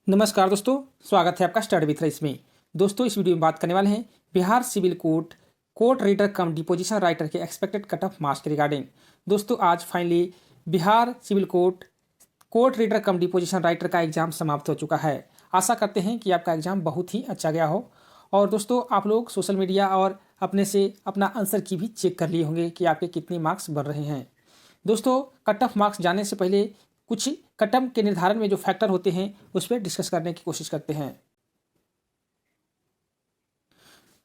नमस्कार दोस्तों, स्वागत है आपका स्टडी विथ रईस में। दोस्तों, इस वीडियो में बात करने वाले हैं Bihar civil court court reader cum deposition writer के एक्सपेक्टेड कट ऑफ मार्क्स के रिगार्डिंग। दोस्तों, आज finally Bihar civil court court reader cum deposition writer का एग्जाम समाप्त हो चुका है। आशा करते हैं कि आपका एग्जाम बहुत ही अच्छा गया हो। और दोस्तों, आप लोग सोशल मीडिया और अपने से अपना आंसर की भी चेक कर लिए होंगे कि आपके कितने मार्क्स बन रहे हैं। दोस्तों, कट ऑफ मार्क्स जाने से पहले कुछ कट ऑफ के निर्धारण में जो फैक्टर होते हैं उस पर डिस्कस करने की कोशिश करते हैं।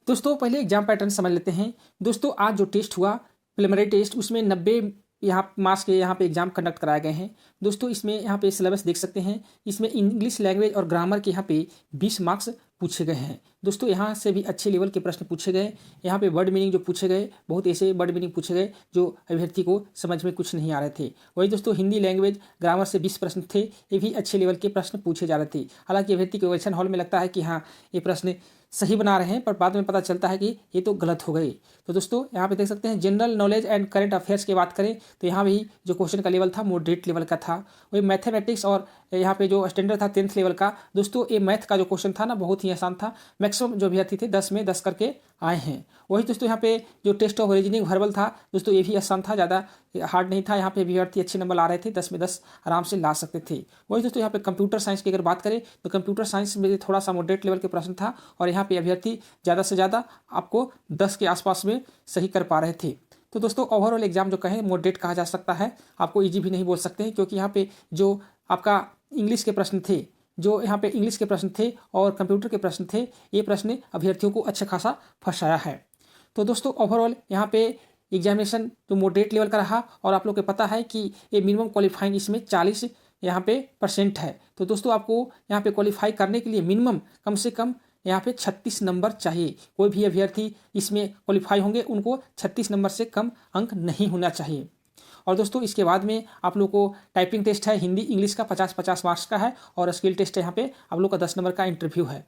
दोस्तों, पहले एग्जाम पैटर्न समझ लेते हैं। दोस्तों, आज जो टेस्ट हुआ प्रिलिमिनरी टेस्ट, उसमें 90 यहाँ मार्क्स के यहाँ पे एग्जाम कंडक्ट कराए गए हैं। दोस्तों, इसमें यहाँ पे सिलेबस देख सकते हैं। इसमें इंग्लिश लैंग्वेज और ग्रामर के यहाँ पे 20 मार्क्स पूछे गए हैं। दोस्तों, यहाँ से भी अच्छे लेवल के प्रश्न पूछे गए। यहाँ पे वर्ड मीनिंग जो पूछे गए, बहुत ऐसे वर्ड मीनिंग पूछे गए जो अभ्यर्थी को समझ में कुछ नहीं आ रहे थे। वही दोस्तों, हिंदी लैंग्वेज ग्रामर से 20 प्रश्न थे। ये भी अच्छे लेवल के प्रश्न पूछे जा रहे थे। हालांकि अभ्यर्थी को क्वेश्चन हॉल में लगता है कि हाँ, ये प्रश्न सही बना रहे हैं, पर बाद में पता चलता है कि ये तो गलत हो गए। तो दोस्तों, यहाँ पे देख सकते हैं general knowledge and current affairs की बात करें तो यहाँ भी जो क्वेश्चन का लेवल था मॉडरेट लेवल का था। वही मैथमेटिक्स और यहाँ पे जो स्टैंडर्ड था 10th लेवल का। दोस्तों, ये मैथ का जो क्वेश्चन था ना, बहुत ही आसान था। मैक्सिमम जो अभ्यर्थी थे 10 में 10 करके आए हैं। वही दोस्तों, यहाँ पे जो टेस्ट ऑफ रीजनिंग वर्बल था दोस्तों, ये भी आसान था, ज़्यादा हार्ड नहीं था। यहाँ पे अभ्यर्थी अच्छे नंबर ला रहे थे, 10 में 10 आराम से ला सकते थे। वही दोस्तों, यहाँ पे कंप्यूटर साइंस की अगर बात करें तो कंप्यूटर साइंस में थोड़ा सा मॉडरेट लेवल के प्रश्न था और यहाँ पे अभ्यर्थी ज़्यादा से ज़्यादा आपको 10 के आसपास में सही कर पा रहे थे। तो दोस्तों, ओवरऑल एग्जाम जो कहें मॉडरेट कहा जा सकता है, आपको ईजी भी नहीं बोल सकते हैं, क्योंकि यहाँ पे जो आपका इंग्लिश के प्रश्न थे, जो यहाँ पे इंग्लिश के प्रश्न थे और कंप्यूटर के प्रश्न थे, ये प्रश्न अभ्यर्थियों को अच्छा खासा फंसाया है। तो दोस्तों, ओवरऑल यहाँ पे एग्जामिनेशन जो मॉडरेट लेवल का रहा और आप लोग को पता है कि ये मिनिमम क्वालिफाइंग इसमें 40 यहाँ पे % है। तो दोस्तों, आपको यहाँ पे क्वालिफाई करने के लिए मिनिमम कम से कम यहाँ पे 36 नंबर चाहिए। कोई भी अभ्यर्थी इसमें क्वालिफाई होंगे उनको 36 नंबर से कम अंक नहीं होना चाहिए। और दोस्तों, इसके बाद में आप लोग को टाइपिंग टेस्ट है, हिंदी इंग्लिश का 50-50 मार्क्स का है और स्किल टेस्ट है, यहाँ पे आप लोग का 10 नंबर का इंटरव्यू है।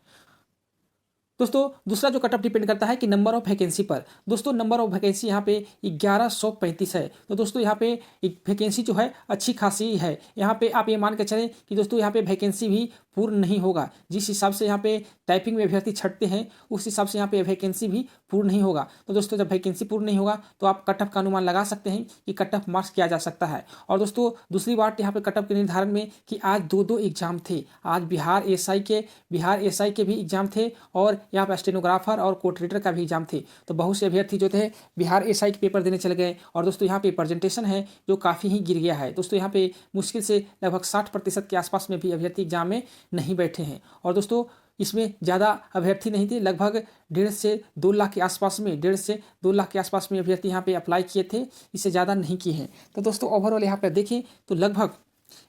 दोस्तों, दूसरा जो कट ऑफ डिपेंड करता है कि नंबर ऑफ वैकेंसी पर। दोस्तों, नंबर ऑफ वैकेंसी यहाँ पे 1135 है। तो दोस्तों, यहाँ पे वैकेंसी जो है अच्छी खासी है। यहाँ पे आप ये मान के चलें कि दोस्तों, यहाँ पे वैकेंसी भी पूर्ण नहीं होगा। जिस हिसाब से यहाँ पे टाइपिंग में अभ्यर्थी छटते हैं उस हिसाब से यहाँ पे वैकेंसी भी पूर्ण नहीं होगा। तो दोस्तों, जब वैकेंसी पूर्ण नहीं होगा तो आप कट ऑफ का अनुमान लगा सकते हैं कि कट ऑफ मार्क्स किया जा सकता है। और दोस्तों, दूसरी बात यहाँ पे कट ऑफ के निर्धारण में कि आज दो एग्जाम थे। आज बिहार एसआई के भी एग्जाम थे और यहाँ पर स्टेनोग्राफर और कोर्ट रीडर का भी एग्जाम थे। तो बहुत से अभ्यर्थी जो थे बिहार एसआई के पेपर देने चले गए और दोस्तों, यहाँ पे प्रेजेंटेशन है जो काफ़ी ही गिर गया है। दोस्तों, यहाँ पे मुश्किल से लगभग 60% के आसपास में भी अभ्यर्थी एग्जाम में नहीं बैठे हैं। और दोस्तों, इसमें ज़्यादा अभ्यर्थी नहीं थे, लगभग 1.5 से 2 लाख के आसपास में 1.5 से 2 लाख के आसपास में अभ्यर्थी यहाँ पे अप्लाई किए थे, इससे ज़्यादा नहीं किए हैं। तो दोस्तों, ओवरऑल यहाँ पे देखें तो लगभग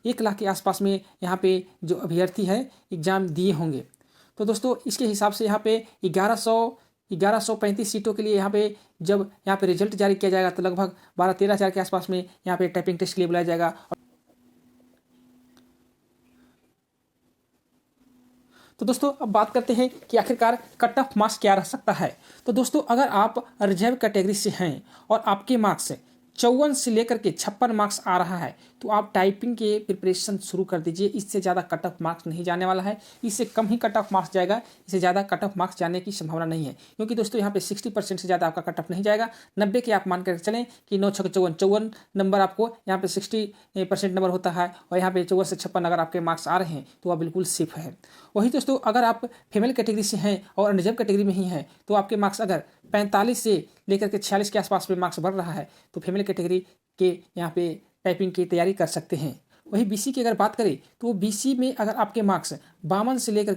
1 लाख के आसपास में यहाँ पे जो अभ्यर्थी है एग्ज़ाम दिए होंगे। तो दोस्तों, इसके हिसाब से यहाँ पे 1135 सीटों के लिए यहाँ पे जब यहाँ पे रिजल्ट जारी किया जाएगा तो लगभग 12-13 हज़ार के आसपास में यहाँ पे टाइपिंग टेस्ट के लिए बुलाया जाएगा। तो दोस्तों, अब बात करते हैं कि आखिरकार कट ऑफ मार्क्स क्या रह सकता है। तो दोस्तों, अगर आप रिजर्व कैटेगरी से हैं और आपके मार्क्स 54 से लेकर के 56 मार्क्स आ रहा है तो आप टाइपिंग के प्रिपरेशन शुरू कर दीजिए। इससे ज़्यादा कट ऑफ मार्क्स नहीं जाने वाला है, इससे कम ही कट ऑफ मार्क्स जाएगा। इससे ज़्यादा कट ऑफ मार्क्स जाने की संभावना नहीं है, क्योंकि दोस्तों, यहाँ पे 60% से ज़्यादा आपका कट ऑफ नहीं जाएगा। 90 के आप मान कर चलें कि 9 6 54 नंबर आपको यहाँ पे 60% नंबर होता है और यहाँ पे 54 से 56 अगर आपके मार्क्स आ रहे हैं तो आप बिल्कुल सेफ है। वही दोस्तों, अगर आप फीमेल कैटेगरी से हैं और अनरिजर्व कैटेगरी में ही हैं तो आपके मार्क्स अगर 45 से लेकर के 46 के आसपास में मार्क्स बढ़ रहा है तो फीमेल कैटेगरी के यहाँ पे टाइपिंग की तैयारी कर सकते हैं। वही बीसी की अगर बात करें तो बीसी में अगर आपके मार्क्स 52 से लेकर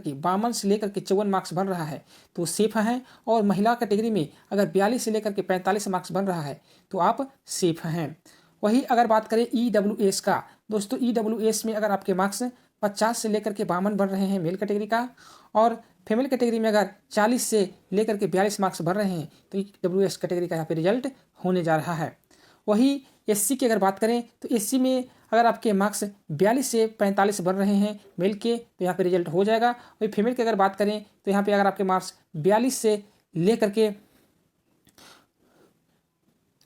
के 54 मार्क्स बन रहा है तो सेफ हैं। और महिला कैटेगरी में अगर 42 से लेकर के 45 मार्क्स बन रहा है तो आप सेफ हैं। वही अगर बात करें EWS का, दोस्तों EWS में अगर आपके मार्क्स 50 से लेकर के 52 बन रहे हैं मेल कैटेगरी का और फीमेल कैटेगरी में अगर 40 से लेकर के 42 मार्क्स बन रहे हैं तो EWS कैटेगरी का यहाँ पे रिजल्ट होने जा रहा है। वही SC की अगर बात करें तो SC में अगर आपके मार्क्स 42 से 45 बन रहे हैं मेल के तो यहाँ पे रिजल्ट हो जाएगा। वही फीमेल की अगर बात करें तो यहाँ पे अगर आपके मार्क्स 42 से लेकर के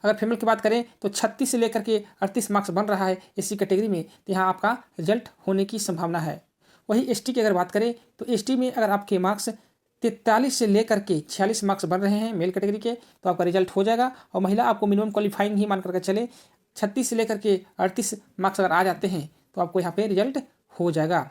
अगर फीमेल की बात करें तो 36 से लेकर के 38 मार्क्स बन रहा है SC कैटेगरी में तो यहाँ आपका रिजल्ट होने की संभावना है। वही एसटी की अगर बात करें तो एसटी में अगर आपके मार्क्स 43 से लेकर के 46 मार्क्स बन रहे हैं मेल कैटेगरी के, तो आपका रिजल्ट हो जाएगा। और महिला आपको मिनिमम क्वालिफाइंग ही मान करके चले, 36 से लेकर के 38 मार्क्स अगर आ जाते हैं तो आपको यहाँ पे रिजल्ट हो जाएगा।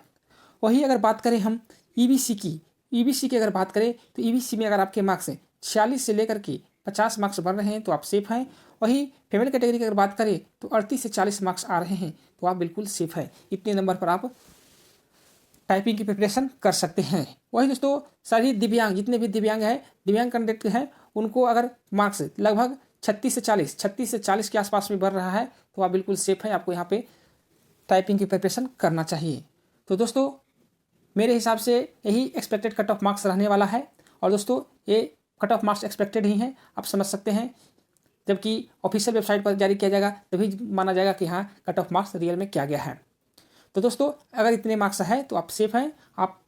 वही अगर बात करें हम ईबीसी की अगर बात करें तो ईबीसी में अगर आपके मार्क्स 46 से लेकर के 50 मार्क्स बन रहे हैं तो आप सेफ हैं। वही फीमेल कैटेगरी की अगर बात करें तो 38 से 40 मार्क्स आ रहे हैं तो आप बिल्कुल सेफ है। इतने नंबर पर आप टाइपिंग की प्रिपरेशन कर सकते हैं। वही दोस्तों सभी दिव्यांग, जितने भी दिव्यांग हैं, दिव्यांग कैंडिडेट हैं, उनको अगर मार्क्स लगभग 36 से 40 के आसपास में बढ़ रहा है तो आप बिल्कुल सेफ हैं। आपको यहाँ पे टाइपिंग की प्रिपरेशन करना चाहिए। तो दोस्तों मेरे हिसाब से यही एक्सपेक्टेड कट ऑफ मार्क्स रहने वाला है। और दोस्तों ये कट ऑफ मार्क्स एक्सपेक्टेड ही हैं, आप समझ सकते हैं। जबकि ऑफिशियल वेबसाइट पर जारी किया जाएगा तभी माना जाएगा कि हाँ कट ऑफ मार्क्स रियल में क्या गया है। तो दोस्तों अगर इतने मार्क्स है तो आप सेफ हैं, आप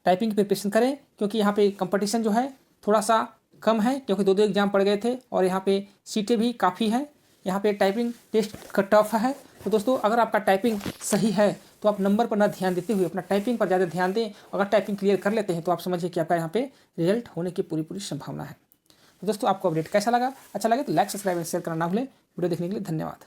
टाइपिंग की प्रिपरेशन करें, क्योंकि यहाँ पे कंपटीशन जो है थोड़ा सा कम है, क्योंकि 2 एग्जाम पड़ गए थे और यहाँ पे सीटें भी काफ़ी हैं। यहाँ पे टाइपिंग टेस्ट टफ है। तो दोस्तों अगर आपका टाइपिंग सही है तो आप नंबर पर ना ध्यान देते हुए अपना टाइपिंग पर ज़्यादा ध्यान दें। अगर टाइपिंग क्लियर कर लेते हैं तो आप समझिए कि आपका यहाँ पे रिजल्ट होने की पूरी संभावना है। तो दोस्तों आपको अपडेट कैसा लगा? अच्छा लगे तो लाइक, सब्सक्राइब एंड शेयर करना ना भूलें। वीडियो देखने के लिए धन्यवाद।